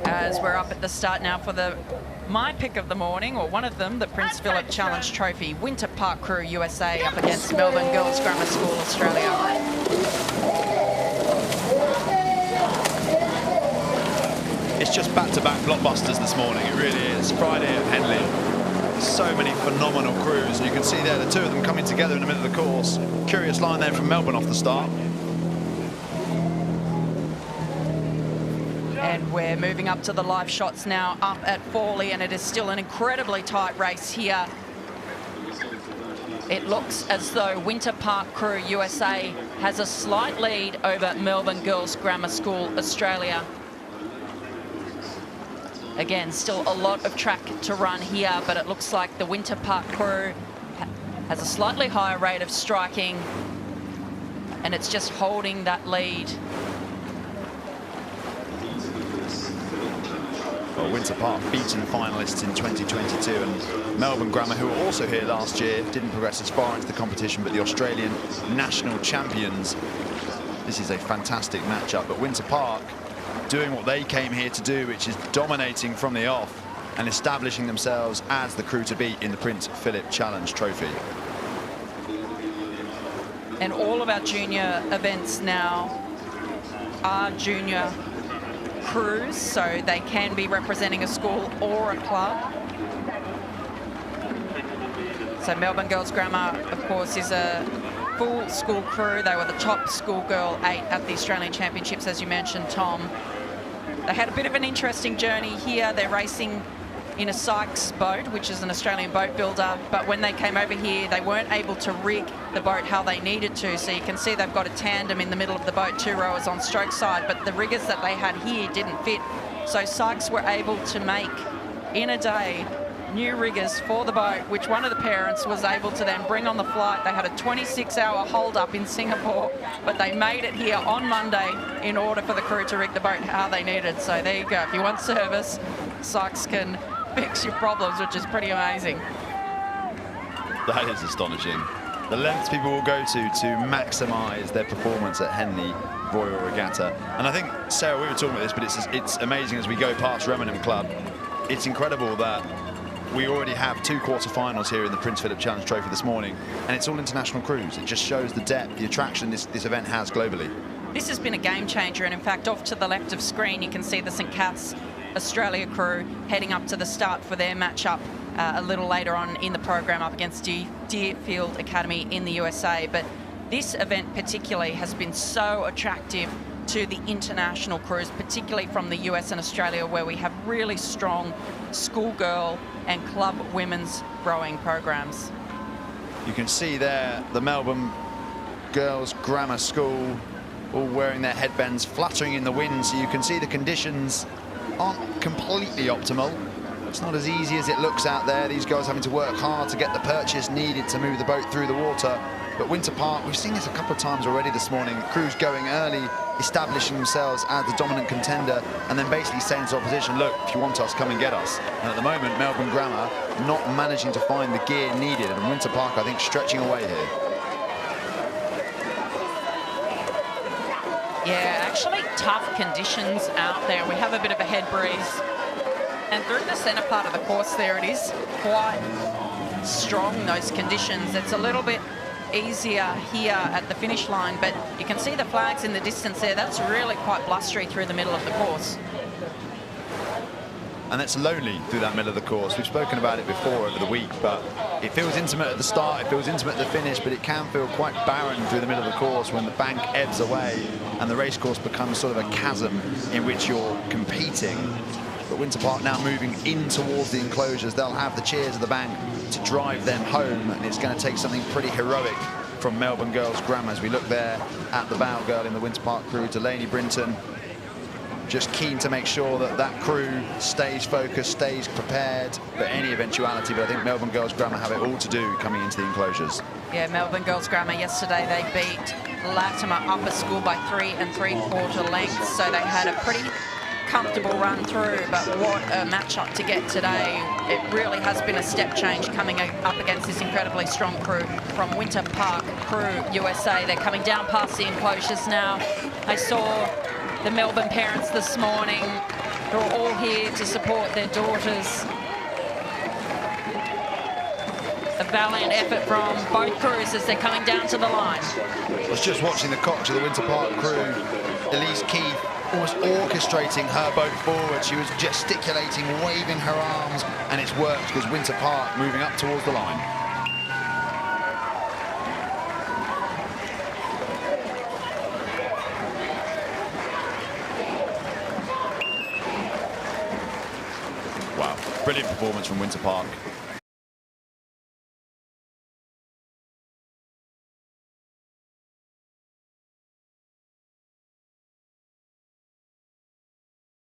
As we're up at the start now for my pick of the morning, or one of them, the Prince Philip Challenge Trophy. Winter Park Crew USA up against Melbourne Girls Grammar School Australia. It's just back-to-back blockbusters this morning. It really is. Friday at Henley. So many phenomenal crews. You can see there the two of them coming together in the middle of the course. Curious line there from Melbourne off the start. And we're moving up to the live shots now up at Fawley, and it is still an incredibly tight race here. It looks as though Winter Park Crew USA has a slight lead over Melbourne Girls Grammar School Australia. Again, still a lot of track to run here, but it looks like the Winter Park Crew has a slightly higher rate of striking, and it's just holding that lead. Well, Winter Park beaten finalists in 2022, and Melbourne Grammar, who were also here last year, didn't progress as far into the competition, but the Australian national champions. This is a fantastic matchup, but Winter Park doing what they came here to do, which is dominating from the off and establishing themselves as the crew to beat in the Prince Philip Challenge Trophy. And all of our junior events now are junior crews, so they can be representing a school or a club. So Melbourne Girls Grammar, of course, is a full school crew. They were the top schoolgirl 8 at the Australian Championships, as you mentioned, Tom. They had a bit of an interesting journey here. They're racing in a Sykes boat, which is an Australian boat builder, but when they came over here, they weren't able to rig the boat how they needed to. So you can see they've got a tandem in the middle of the boat, 2 rowers on stroke side, but the riggers that they had here didn't fit. So Sykes were able to make, in a day, new riggers for the boat, which one of the parents was able to then bring on the flight. They had a 26-hour hold-up in Singapore, but they made it here on Monday in order for the crew to rig the boat how they needed. So there you go. If you want service, Sykes can fix your problems, which is pretty amazing. That is astonishing. The lengths people will go to maximise their performance at Henley Royal Regatta. And I think, Sarah, we were talking about this, but it's amazing as we go past Remington Club. It's incredible that we already have 2 quarter-finals here in the Prince Philip Challenge Trophy this morning, and it's all international crews. It just shows the depth, the attraction this event has globally. This has been a game changer, and in fact, off to the left of screen, you can see the St Cath's Australia crew heading up to the start for their matchup a little later on in the program up against Deerfield Academy in the USA. But this event particularly has been so attractive to the international crews, particularly from the US and Australia, where we have really strong schoolgirl and club women's rowing programs. You can see there the Melbourne Girls Grammar School all wearing their headbands, fluttering in the wind, so you can see the conditions aren't completely optimal. It's not as easy as it looks out there. These guys having to work hard to get the purchase needed to move the boat through the water. But Winter Park, we've seen this a couple of times already this morning. Crews going early, establishing themselves as the dominant contender, and then basically saying to opposition, look, if you want us, come and get us. And at the moment, Melbourne Grammar not managing to find the gear needed, and Winter Park, I think, stretching away here. Yeah, actually tough conditions out there. We have a bit of a head breeze. And through the centre part of the course there, it is quite strong, those conditions. It's a little bit easier here at the finish line, but you can see the flags in the distance there. That's really quite blustery through the middle of the course. And it's lonely through that middle of the course. We've spoken about it before over the week, but it feels intimate at the start, it feels intimate at the finish, but it can feel quite barren through the middle of the course when the bank ebbs away and the racecourse becomes sort of a chasm in which you're competing. But Winter Park now moving in towards the enclosures. They'll have the cheers of the bank to drive them home, and it's going to take something pretty heroic from Melbourne Girls Grammar as we look there at the bow girl in the Winter Park crew, Delaney Brinton. Just keen to make sure that that crew stays focused, stays prepared for any eventuality, but I think Melbourne Girls Grammar have it all to do coming into the enclosures. Yeah, Melbourne Girls Grammar yesterday, they beat Latimer Upper School by 3 3/4 lengths, so they had a pretty comfortable run through, but what a matchup to get today. It really has been a step change coming up against this incredibly strong crew from Winter Park Crew USA. They're coming down past the enclosures now. I saw the Melbourne parents this morning who are all here to support their daughters. A valiant effort from both crews as they're coming down to the line. I was just watching the cocktail of the Winter Park crew. Elise Keith almost orchestrating her boat forward. She was gesticulating, waving her arms, and it's worked because Winter Park moving up towards the line. Wow, brilliant performance from Winter Park.